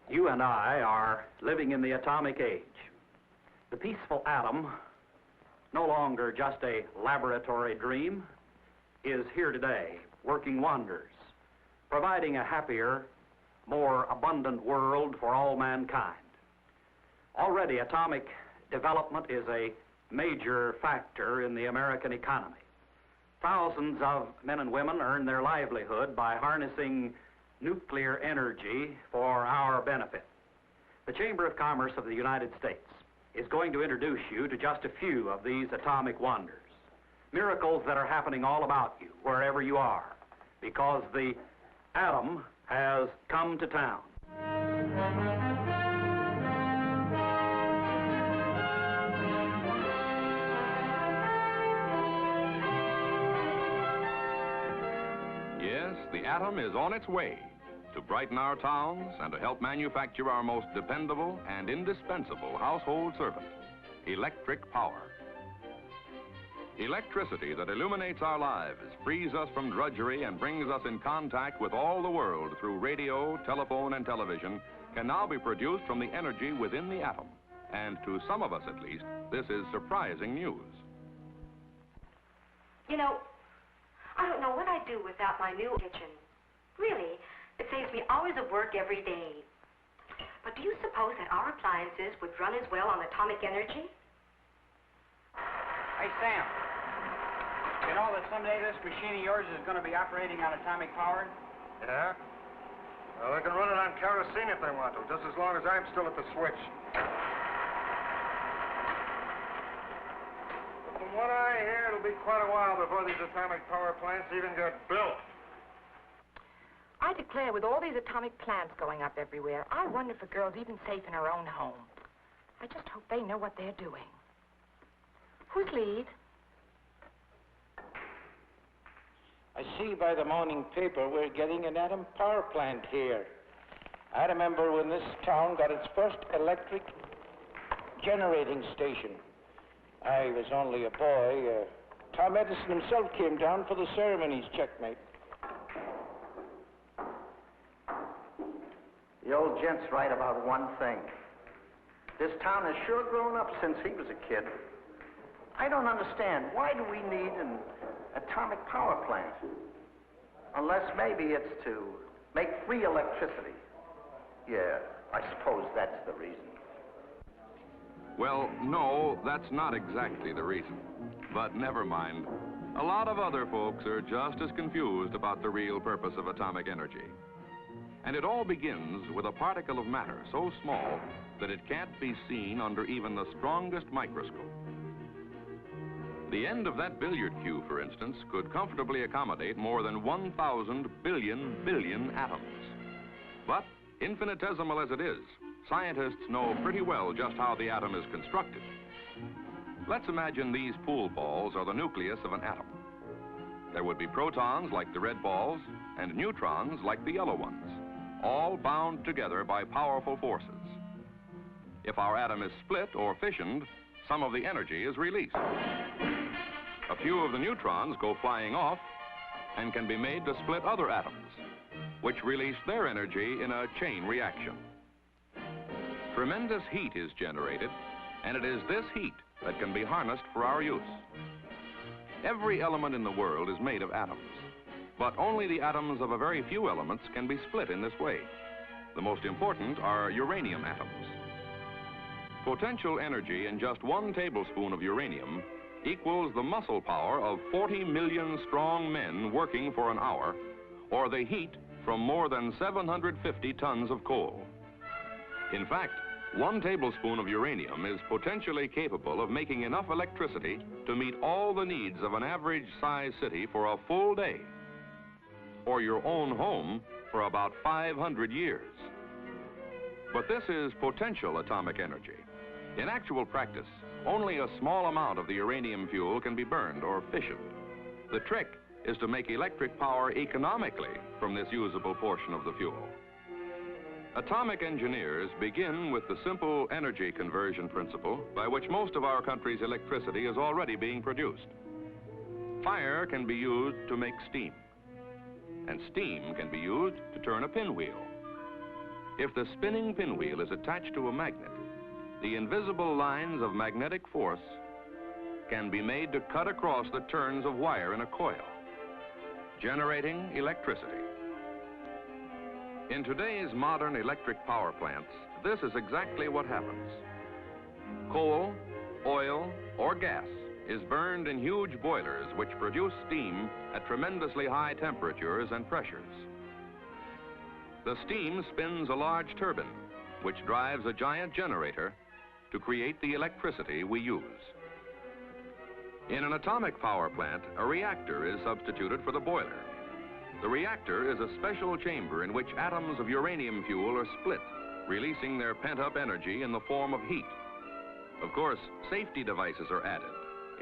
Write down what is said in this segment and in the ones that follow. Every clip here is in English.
You and I are living in the atomic age. The peaceful atom, no longer just a laboratory dream, is here today, working wonders, providing a happier, more abundant world for all mankind. Already, atomic development is a major factor in the American economy. Thousands of men and women earn their livelihood by harnessing nuclear energy for our benefit. The Chamber of Commerce of the United States is going to introduce you to just a few of these atomic wonders, miracles that are happening all about you, wherever you are, because the atom has come to town. Yes, the atom is on its way to brighten our towns and to help manufacture our most dependable and indispensable household servant, electric power. Electricity that illuminates our lives, frees us from drudgery, and brings us in contact with all the world through radio, telephone, and television can now be produced from the energy within the atom. And to some of us, at least, this is surprising news. You know, I don't know what I'd do without my new kitchen. Really, it saves me hours of work every day. But do you suppose that our appliances would run as well on atomic energy? Hey, Sam. You know that someday this machine of yours is going to be operating on atomic power? Yeah? Well, they can run it on kerosene if they want to, just as long as I'm still at the switch. But from what I hear, it'll be quite a while before these atomic power plants even get built. I declare, with all these atomic plants going up everywhere, I wonder if a girl's even safe in her own home. I just hope they know what they're doing. Who's lead? I see by the morning paper we're getting an atom power plant here. I remember when this town got its first electric generating station. I was only a boy. Tom Edison himself came down for the ceremonies, checkmate. The old gent's right about one thing. This town has sure grown up since he was a kid. I don't understand. Why do we need an atomic power plant? Unless maybe it's to make free electricity. Yeah, I suppose that's the reason. Well, no, that's not exactly the reason. But never mind. A lot of other folks are just as confused about the real purpose of atomic energy. And it all begins with a particle of matter so small that it can't be seen under even the strongest microscope. The end of that billiard cue, for instance, could comfortably accommodate more than 1,000 billion atoms. But, infinitesimal as it is, scientists know pretty well just how the atom is constructed. Let's imagine these pool balls are the nucleus of an atom. There would be protons like the red balls and neutrons like the yellow ones, all bound together by powerful forces. If our atom is split or fissioned, some of the energy is released. A few of the neutrons go flying off and can be made to split other atoms, which release their energy in a chain reaction. Tremendous heat is generated, and it is this heat that can be harnessed for our use. Every element in the world is made of atoms, but only the atoms of a very few elements can be split in this way. The most important are uranium atoms. Potential energy in just 1 tablespoon of uranium equals the muscle power of 40 million strong men working for an hour, or the heat from more than 750 tons of coal. In fact, 1 tablespoon of uranium is potentially capable of making enough electricity to meet all the needs of an average-sized city for a full day, or your own home for about 500 years. But this is potential atomic energy. In actual practice, only a small amount of the uranium fuel can be burned or fissioned. The trick is to make electric power economically from this usable portion of the fuel. Atomic engineers begin with the simple energy conversion principle by which most of our country's electricity is already being produced. Fire can be used to make steam, and steam can be used to turn a pinwheel. If the spinning pinwheel is attached to a magnet, the invisible lines of magnetic force can be made to cut across the turns of wire in a coil, generating electricity. In today's modern electric power plants, this is exactly what happens. Coal, oil, or gas is burned in huge boilers which produce steam at tremendously high temperatures and pressures. The steam spins a large turbine, which drives a giant generator to create the electricity we use. In an atomic power plant, a reactor is substituted for the boiler. The reactor is a special chamber in which atoms of uranium fuel are split, releasing their pent-up energy in the form of heat. Of course, safety devices are added,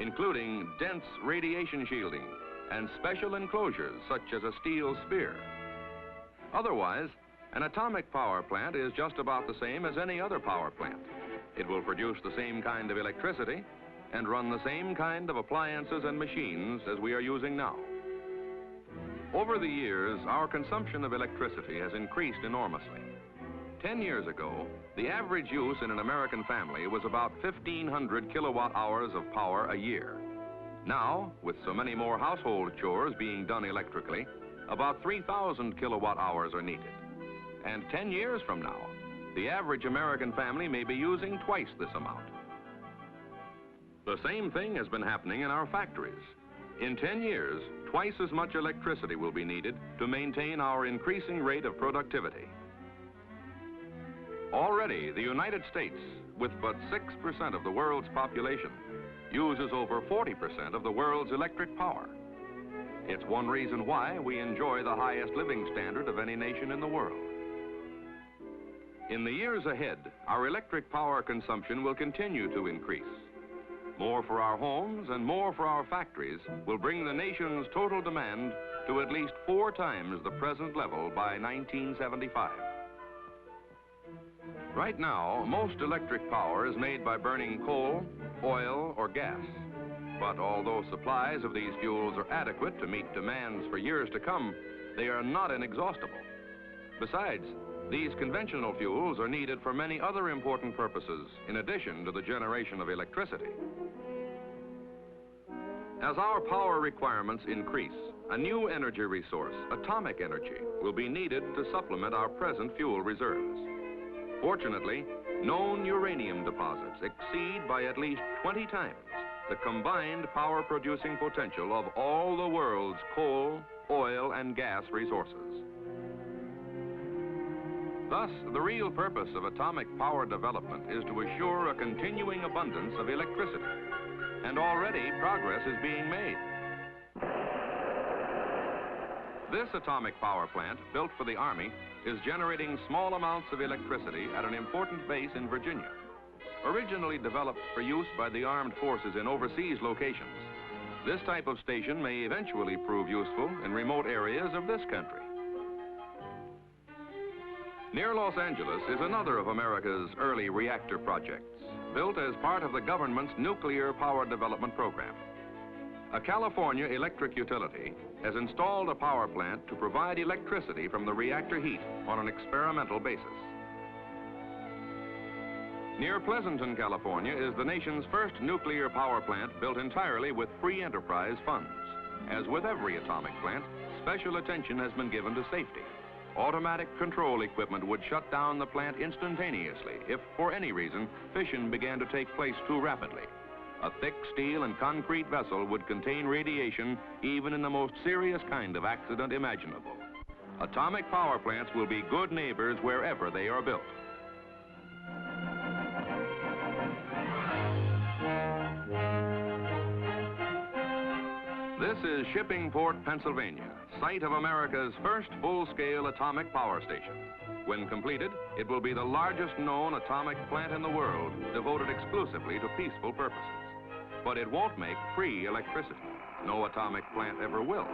including dense radiation shielding and special enclosures such as a steel spear. Otherwise, an atomic power plant is just about the same as any other power plant. It will produce the same kind of electricity and run the same kind of appliances and machines as we are using now. Over the years, our consumption of electricity has increased enormously. 10 years ago, the average use in an American family was about 1,500 kilowatt hours of power a year. Now, with so many more household chores being done electrically, about 3,000 kilowatt hours are needed. And 10 years from now, the average American family may be using twice this amount. The same thing has been happening in our factories. In 10 years, twice as much electricity will be needed to maintain our increasing rate of productivity. Already, the United States, with but 6% of the world's population, uses over 40% of the world's electric power. It's one reason why we enjoy the highest living standard of any nation in the world. In the years ahead, our electric power consumption will continue to increase. More for our homes and more for our factories will bring the nation's total demand to at least 4 times the present level by 1975. Right now, most electric power is made by burning coal, oil, or gas. But although supplies of these fuels are adequate to meet demands for years to come, they are not inexhaustible. Besides, these conventional fuels are needed for many other important purposes in addition to the generation of electricity. As our power requirements increase, a new energy resource, atomic energy, will be needed to supplement our present fuel reserves. Fortunately, known uranium deposits exceed by at least 20 times the combined power-producing potential of all the world's coal, oil, and gas resources. Thus, the real purpose of atomic power development is to assure a continuing abundance of electricity. And already, progress is being made. This atomic power plant, built for the Army, is generating small amounts of electricity at an important base in Virginia. Originally developed for use by the armed forces in overseas locations, this type of station may eventually prove useful in remote areas of this country. Near Los Angeles is another of America's early reactor projects, built as part of the government's nuclear power development program. A California electric utility has installed a power plant to provide electricity from the reactor heat on an experimental basis. Near Pleasanton, California, is the nation's first nuclear power plant built entirely with free enterprise funds. As with every atomic plant, special attention has been given to safety. Automatic control equipment would shut down the plant instantaneously if, for any reason, fission began to take place too rapidly. A thick steel and concrete vessel would contain radiation even in the most serious kind of accident imaginable. Atomic power plants will be good neighbors wherever they are built. This is Shippingport, Pennsylvania, site of America's first full-scale atomic power station. When completed, it will be the largest known atomic plant in the world, devoted exclusively to peaceful purposes. But it won't make free electricity. No atomic plant ever will.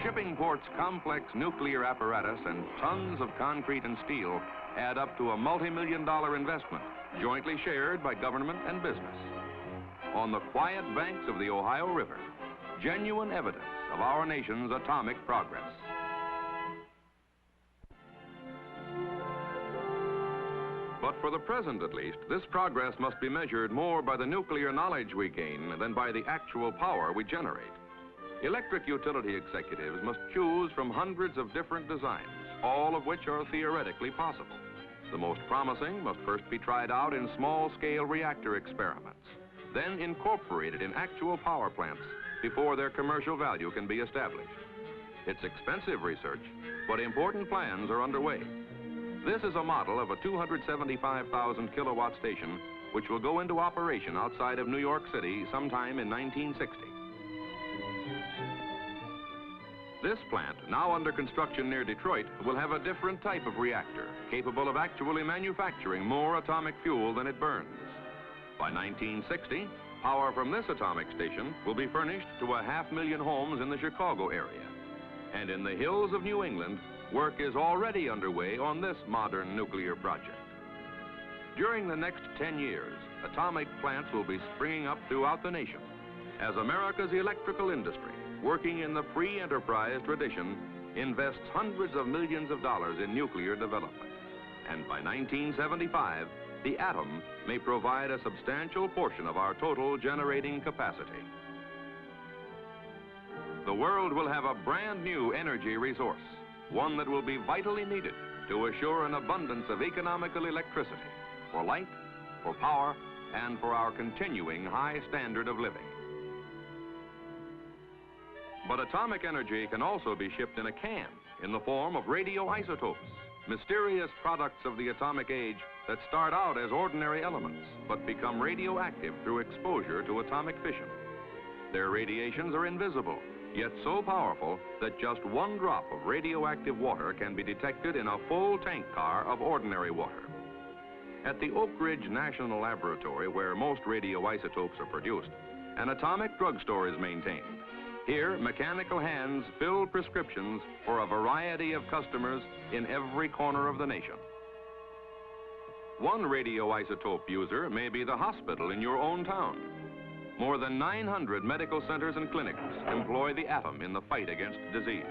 Shippingport's complex nuclear apparatus and tons of concrete and steel add up to a multi-million-dollar investment, jointly shared by government and business. On the quiet banks of the Ohio River, genuine evidence of our nation's atomic progress. But for the present, at least, this progress must be measured more by the nuclear knowledge we gain than by the actual power we generate. Electric utility executives must choose from hundreds of different designs, all of which are theoretically possible. The most promising must first be tried out in small-scale reactor experiments, then incorporated in actual power plants before their commercial value can be established. It's expensive research, but important plans are underway. This is a model of a 275,000 kilowatt station which will go into operation outside of New York City sometime in 1960. This plant, now under construction near Detroit, will have a different type of reactor, capable of actually manufacturing more atomic fuel than it burns. By 1960, power from this atomic station will be furnished to 500,000 homes in the Chicago area. And in the hills of New England, work is already underway on this modern nuclear project. During the next 10 years, atomic plants will be springing up throughout the nation as America's electrical industry, working in the free enterprise tradition, invests hundreds of millions of dollars in nuclear development. And by 1975, the atom may provide a substantial portion of our total generating capacity. The world will have a brand new energy resource, one that will be vitally needed to assure an abundance of economical electricity for light, for power, and for our continuing high standard of living. But atomic energy can also be shipped in a can in the form of radioisotopes, mysterious products of the atomic age that start out as ordinary elements but become radioactive through exposure to atomic fission. Their radiations are invisible, yet so powerful that just one drop of radioactive water can be detected in a full tank car of ordinary water. At the Oak Ridge National Laboratory, where most radioisotopes are produced, an atomic drugstore is maintained. Here, mechanical hands fill prescriptions for a variety of customers in every corner of the nation. One radioisotope user may be the hospital in your own town. More than 900 medical centers and clinics employ the atom in the fight against disease.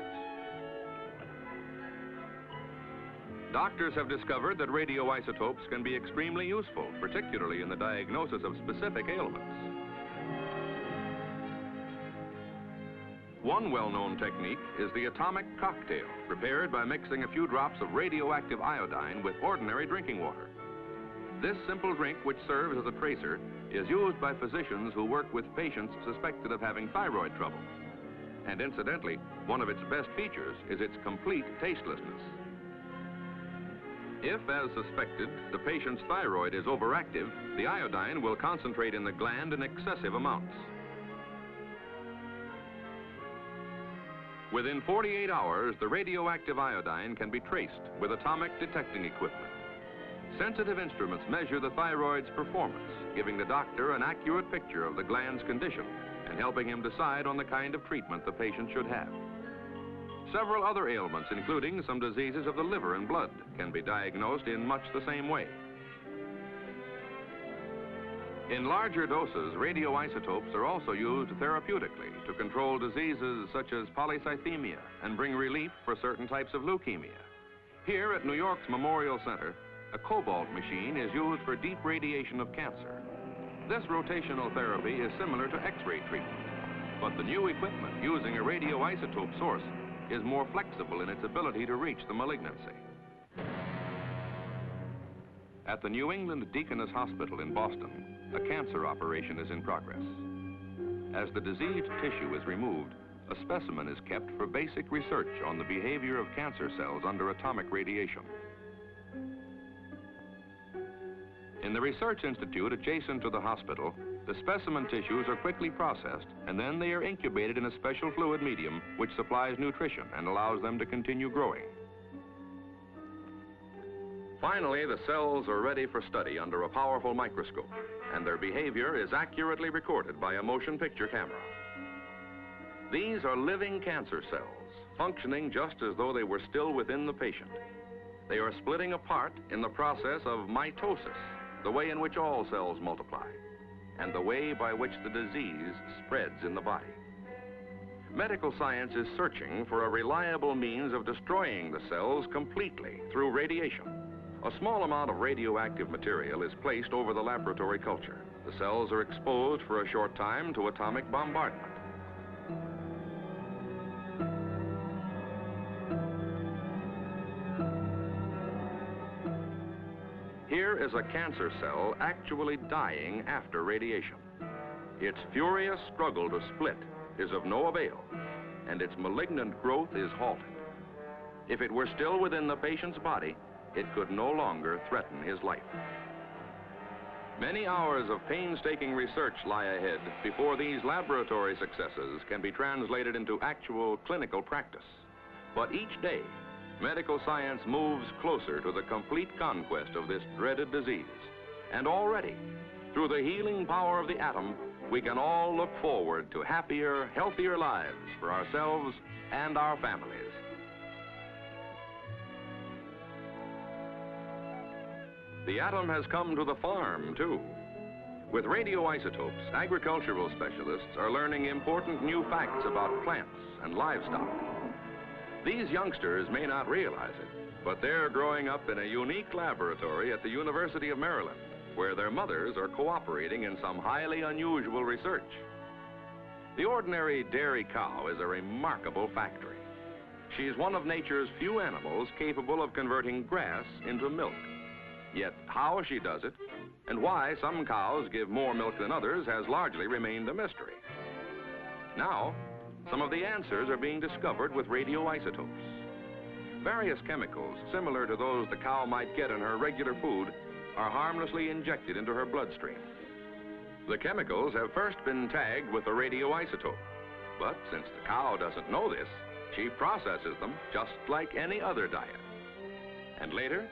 Doctors have discovered that radioisotopes can be extremely useful, particularly in the diagnosis of specific ailments. One well-known technique is the atomic cocktail, prepared by mixing a few drops of radioactive iodine with ordinary drinking water. This simple drink, which serves as a tracer, is used by physicians who work with patients suspected of having thyroid trouble. And incidentally, one of its best features is its complete tastelessness. If, as suspected, the patient's thyroid is overactive, the iodine will concentrate in the gland in excessive amounts. Within 48 hours, the radioactive iodine can be traced with atomic detecting equipment. Sensitive instruments measure the thyroid's performance, giving the doctor an accurate picture of the gland's condition and helping him decide on the kind of treatment the patient should have. Several other ailments, including some diseases of the liver and blood, can be diagnosed in much the same way. In larger doses, radioisotopes are also used therapeutically to control diseases such as polycythemia and bring relief for certain types of leukemia. Here at New York's Memorial Center, a cobalt machine is used for deep radiation of cancer. This rotational therapy is similar to X-ray treatment, but the new equipment using a radioisotope source is more flexible in its ability to reach the malignancy. At the New England Deaconess Hospital in Boston, a cancer operation is in progress. As the diseased tissue is removed, a specimen is kept for basic research on the behavior of cancer cells under atomic radiation. In the research institute adjacent to the hospital, the specimen tissues are quickly processed, and then they are incubated in a special fluid medium which supplies nutrition and allows them to continue growing. Finally, the cells are ready for study under a powerful microscope, and their behavior is accurately recorded by a motion picture camera. These are living cancer cells, functioning just as though they were still within the patient. They are splitting apart in the process of mitosis, the way in which all cells multiply, and the way by which the disease spreads in the body. Medical science is searching for a reliable means of destroying the cells completely through radiation. A small amount of radioactive material is placed over the laboratory culture. The cells are exposed for a short time to atomic bombardment. Here is a cancer cell actually dying after radiation. Its furious struggle to split is of no avail, and its malignant growth is halted. If it were still within the patient's body, it could no longer threaten his life. Many hours of painstaking research lie ahead before these laboratory successes can be translated into actual clinical practice. But each day, medical science moves closer to the complete conquest of this dreaded disease. And already, through the healing power of the atom, we can all look forward to happier, healthier lives for ourselves and our families. The atom has come to the farm, too. With radioisotopes, agricultural specialists are learning important new facts about plants and livestock. These youngsters may not realize it, but they're growing up in a unique laboratory at the University of Maryland, where their mothers are cooperating in some highly unusual research. The ordinary dairy cow is a remarkable factory. She's one of nature's few animals capable of converting grass into milk. Yet how she does it, and why some cows give more milk than others, has largely remained a mystery. Now, some of the answers are being discovered with radioisotopes. Various chemicals, similar to those the cow might get in her regular food, are harmlessly injected into her bloodstream. The chemicals have first been tagged with a radioisotope, but since the cow doesn't know this, she processes them just like any other diet. And later,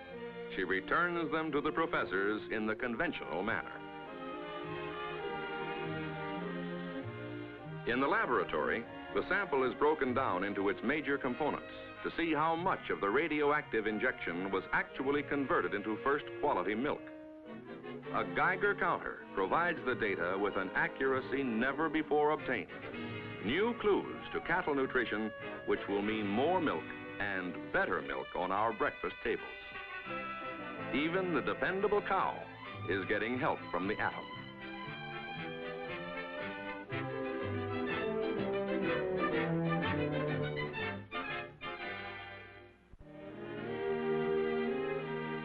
she returns them to the professors in the conventional manner. In the laboratory, the sample is broken down into its major components to see how much of the radioactive injection was actually converted into first-quality milk. A Geiger counter provides the data with an accuracy never before obtained. New clues to cattle nutrition, which will mean more milk and better milk on our breakfast tables. Even the dependable cow is getting help from the atom.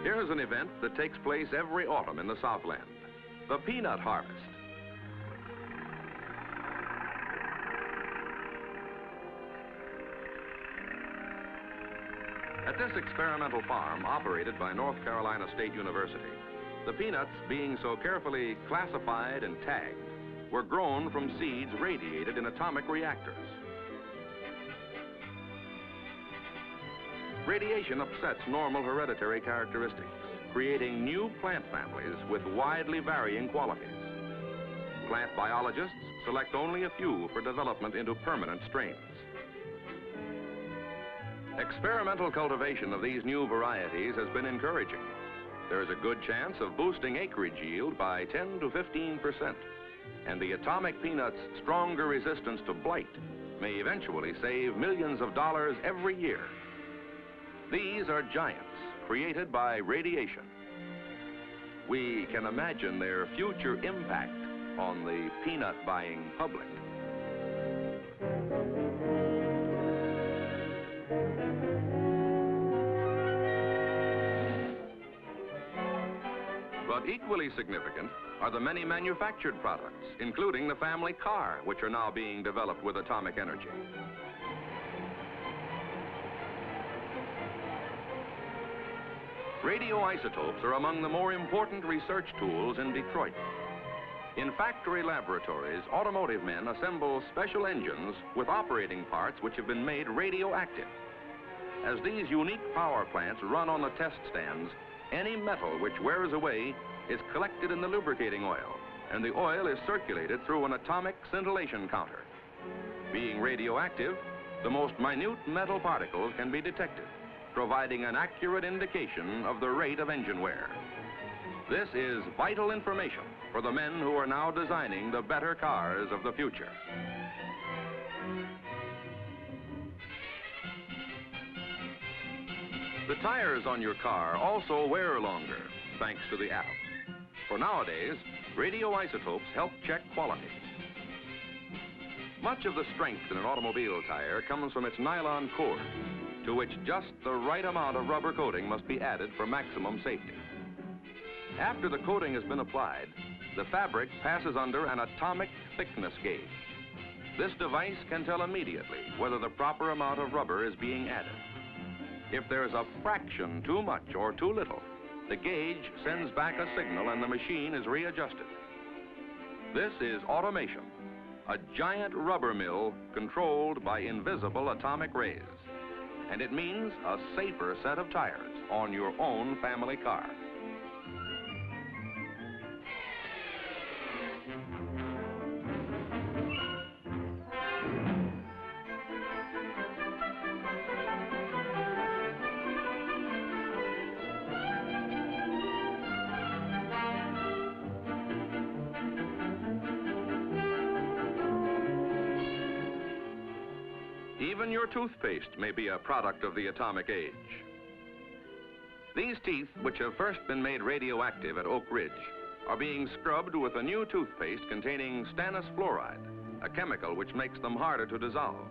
Here's an event that takes place every autumn in the Southland, the peanut harvest. At this experimental farm operated by North Carolina State University, the peanuts, being so carefully classified and tagged, were grown from seeds radiated in atomic reactors. Radiation upsets normal hereditary characteristics, creating new plant families with widely varying qualities. Plant biologists select only a few for development into permanent strains. Experimental cultivation of these new varieties has been encouraging. There is a good chance of boosting acreage yield by 10 to 15%, and the atomic peanut's stronger resistance to blight may eventually save millions of dollars every year. These are giants created by radiation. We can imagine their future impact on the peanut-buying public. But equally significant are the many manufactured products, including the family car, which are now being developed with atomic energy. Radioisotopes are among the more important research tools in Detroit. In factory laboratories, automotive men assemble special engines with operating parts which have been made radioactive. As these unique power plants run on the test stands, any metal which wears away is collected in the lubricating oil, and the oil is circulated through an atomic scintillation counter. Being radioactive, the most minute metal particles can be detected, providing an accurate indication of the rate of engine wear. This is vital information for the men who are now designing the better cars of the future. The tires on your car also wear longer, thanks to the atom. For nowadays, radioisotopes help check quality. Much of the strength in an automobile tire comes from its nylon core, to which just the right amount of rubber coating must be added for maximum safety. After the coating has been applied, the fabric passes under an atomic thickness gauge. This device can tell immediately whether the proper amount of rubber is being added. If there's a fraction too much or too little, the gauge sends back a signal and the machine is readjusted. This is automation, a giant rubber mill controlled by invisible atomic rays. And it means a safer set of tires on your own family car. Even your toothpaste may be a product of the atomic age. These teeth, which have first been made radioactive at Oak Ridge, are being scrubbed with a new toothpaste containing stannous fluoride, a chemical which makes them harder to dissolve.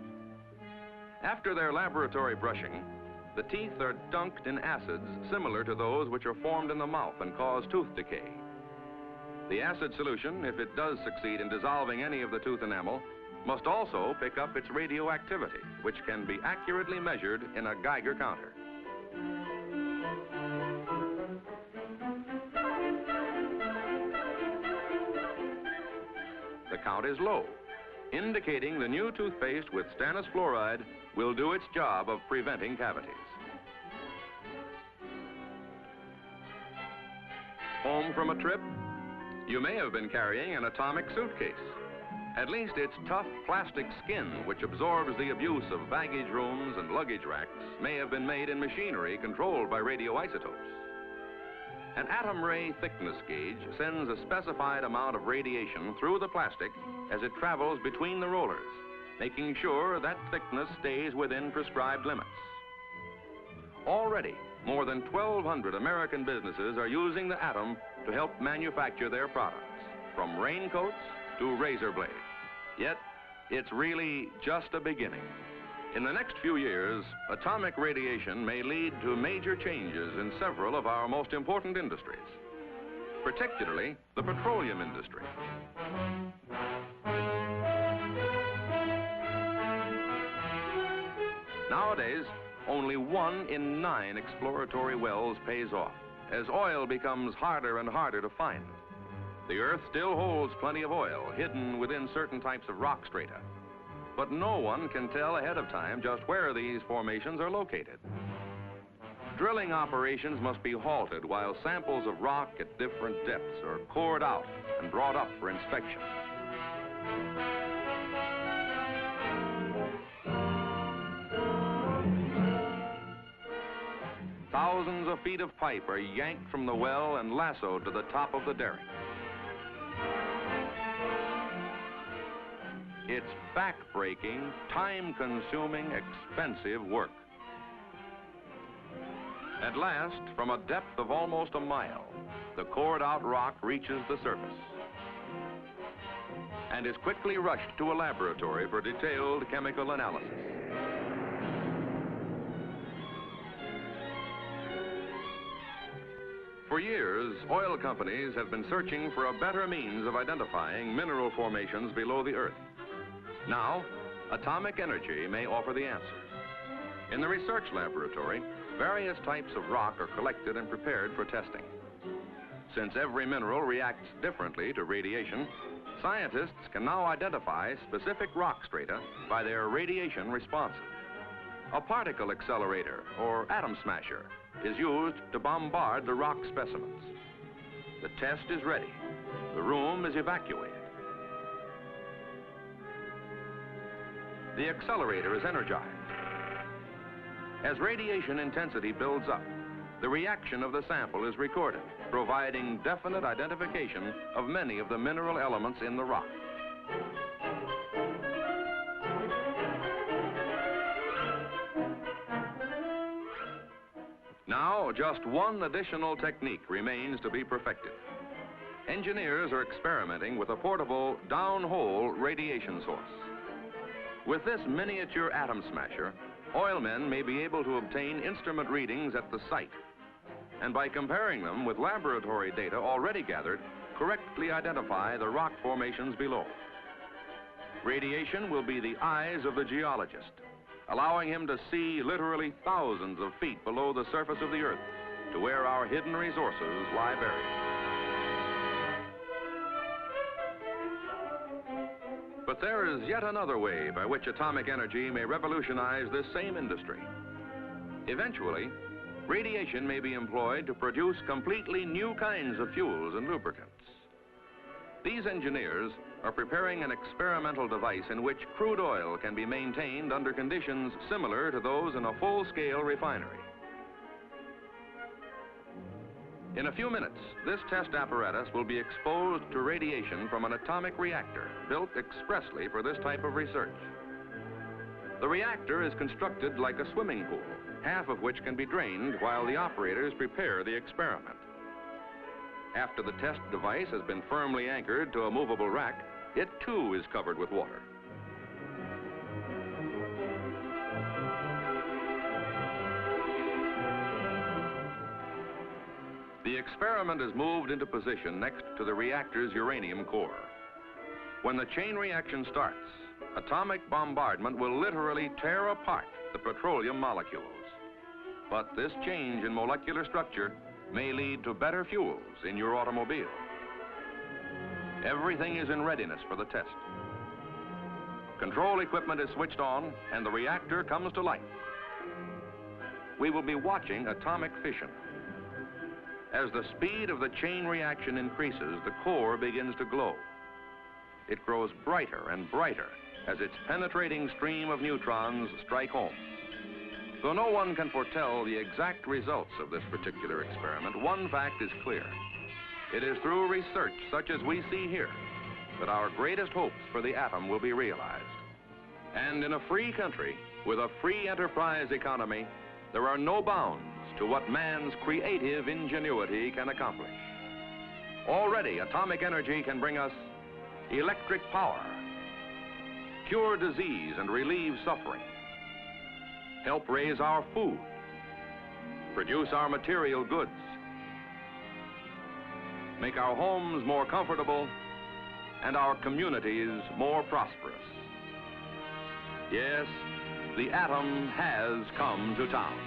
After their laboratory brushing, the teeth are dunked in acids similar to those which are formed in the mouth and cause tooth decay. The acid solution, if it does succeed in dissolving any of the tooth enamel, must also pick up its radioactivity, which can be accurately measured in a Geiger counter. The count is low, indicating the new toothpaste with stannous fluoride will do its job of preventing cavities. Home from a trip? You may have been carrying an atomic suitcase. At least its tough plastic skin, which absorbs the abuse of baggage rooms and luggage racks, may have been made in machinery controlled by radioisotopes. An atom ray thickness gauge sends a specified amount of radiation through the plastic as it travels between the rollers, making sure that thickness stays within prescribed limits. Already, more than 1,200 American businesses are using the atom to help manufacture their products, from raincoats to razor blades. Yet, it's really just a beginning. In the next few years, atomic radiation may lead to major changes in several of our most important industries, particularly the petroleum industry. Nowadays, only 1 in 9 exploratory wells pays off, as oil becomes harder and harder to find. The Earth still holds plenty of oil hidden within certain types of rock strata. But no one can tell ahead of time just where these formations are located. Drilling operations must be halted while samples of rock at different depths are cored out and brought up for inspection. Thousands of feet of pipe are yanked from the well and lassoed to the top of the derrick. It's back-breaking, time-consuming, expensive work. At last, from a depth of almost a mile, the cored-out rock reaches the surface and is quickly rushed to a laboratory for detailed chemical analysis. For years, oil companies have been searching for a better means of identifying mineral formations below the Earth. Now, atomic energy may offer the answer. In the research laboratory, various types of rock are collected and prepared for testing. Since every mineral reacts differently to radiation, scientists can now identify specific rock strata by their radiation responses. A particle accelerator, or atom smasher, is used to bombard the rock specimens. The test is ready. The room is evacuated. The accelerator is energized. As radiation intensity builds up, the reaction of the sample is recorded, providing definite identification of many of the mineral elements in the rock. Now, just one additional technique remains to be perfected. Engineers are experimenting with a portable downhole radiation source. With this miniature atom smasher, oilmen may be able to obtain instrument readings at the site, and by comparing them with laboratory data already gathered, correctly identify the rock formations below. Radiation will be the eyes of the geologist, allowing him to see literally thousands of feet below the surface of the Earth to where our hidden resources lie buried. But there is yet another way by which atomic energy may revolutionize this same industry. Eventually, radiation may be employed to produce completely new kinds of fuels and lubricants. These engineers are preparing an experimental device in which crude oil can be maintained under conditions similar to those in a full-scale refinery. In a few minutes, this test apparatus will be exposed to radiation from an atomic reactor built expressly for this type of research. The reactor is constructed like a swimming pool, half of which can be drained while the operators prepare the experiment. After the test device has been firmly anchored to a movable rack, it too is covered with water. The experiment is moved into position next to the reactor's uranium core. When the chain reaction starts, atomic bombardment will literally tear apart the petroleum molecules. But this change in molecular structure may lead to better fuels in your automobile. Everything is in readiness for the test. Control equipment is switched on and the reactor comes to life. We will be watching atomic fission. As the speed of the chain reaction increases, the core begins to glow. It grows brighter and brighter as its penetrating stream of neutrons strike home. Though no one can foretell the exact results of this particular experiment, one fact is clear. It is through research such as we see here that our greatest hopes for the atom will be realized. And in a free country, with a free enterprise economy, there are no bounds to what man's creative ingenuity can accomplish. Already, atomic energy can bring us electric power, cure disease and relieve suffering, help raise our food, produce our material goods, make our homes more comfortable and our communities more prosperous. Yes, the atom has come to town.